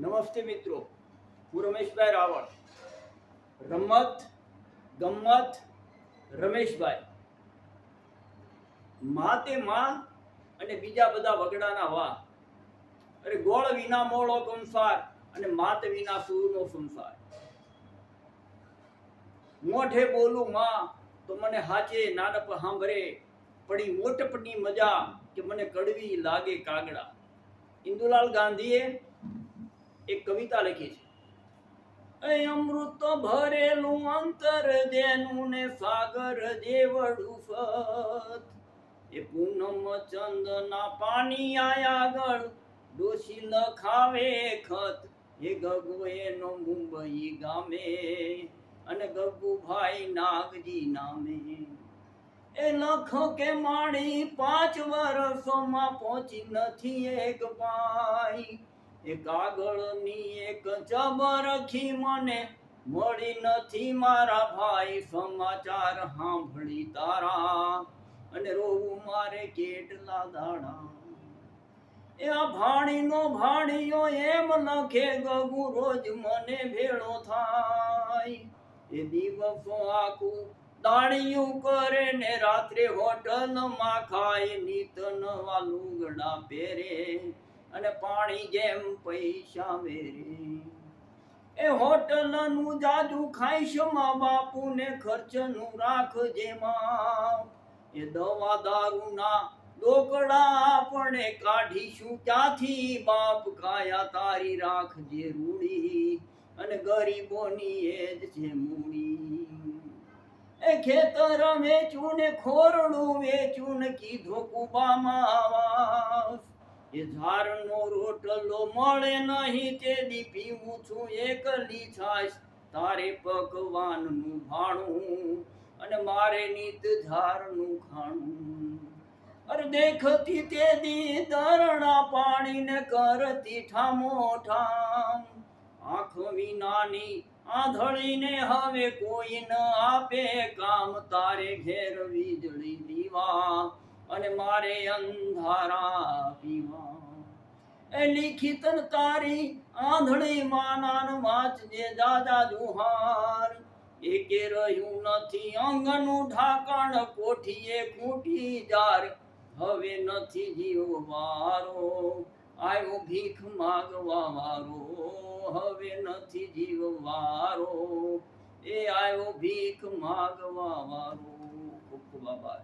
નમસ્તે મિત્રો, હું રમેશભાઈ રાવળ. રમત ગમત રમેશભાઈ, મા તે માં અને બીજા બધા વગડાના વા. અરે ગોળ વિના મોળો કંસાર અને માત વિના સૂરનો સંસાર. મોઢે બોલું માં તો મને હાચે નાનપ સાંભળે, પડી મોટપની મજા કે મને કડવી લાગે કાગડા. ઇન્દુલાલ ગાંધીએ એક કવિતા લખી છે. અમૃત ભરેલું અંતર જેનું ને સાગર જેવડું ફત, એ પૂનમ ચંદના પાણી આગળ ડોશી લખાવે ખત. એ ગગુ એનો મુંબઈ ગામે અને ગગુભાઈ નાગજી નામે. એ લખ કે માણી 5 વર્ષમાં પહોંચી નથી એક પાઈ. એ કાગળની એક જબરખી મને મળી નથી મારા ભાઈ. સમાચાર સાંભળી તારા અને રોવું મારે કેટલા દાડા. એ આ ભાણીનો ભાણિયો એમ લખે ગગુ રોજ મને ભેળો થાય. એ દિવસો આખું દાણિયું કરે ને રાત્રે હોટલમાં ખાય. નીત નવા લુગડા પહેરે અને પાણી જેમ પૈસા વેરે. એ હોટલનું જાજુ ખાઈશ મા બાપુને ખર્ચનું રાખજે માં. એ દવા દારૂના ડોકડા આપણે કાઢીશું ક્યાંથી બાપ. કાયા તારી રાખજે રૂડી અને ગરીબોની એ જ છે મૂડી. એ ખેતર વેચું ને ખોરડું વેચું ને કીધો કુબામાં આવાસ. એ ઝારનો રોટલો મળે નહીં તે દી પીવું છું એકલી છાશ. તારે પકવાનનું ભાણું અને મારે નીત ઝારનું ખાણું. અરે દેખતી તે દી દરણા પાણીને કરતી ઠામો ઠામ. આંખ વિનાની આંધળીને હવે કોઈ ન આપે કામ. તારે ઘેર વીજળી દીવા અને મારે અંધારા પીવા. એ લિખિત તારી આંધળી માનાન વાંચજે જાજા જુહાર. એકે રહ્યું નથી અંગનું ઢાંકણ કોઠીએ ખૂટી જાર. હવે નથી જીવવારો આવ્યો ભીખ માગવા વારો. હવે નથી જીવવારો એ આવ્યો ભીખ માગવા વારો. ખૂબ ખૂબ આભાર.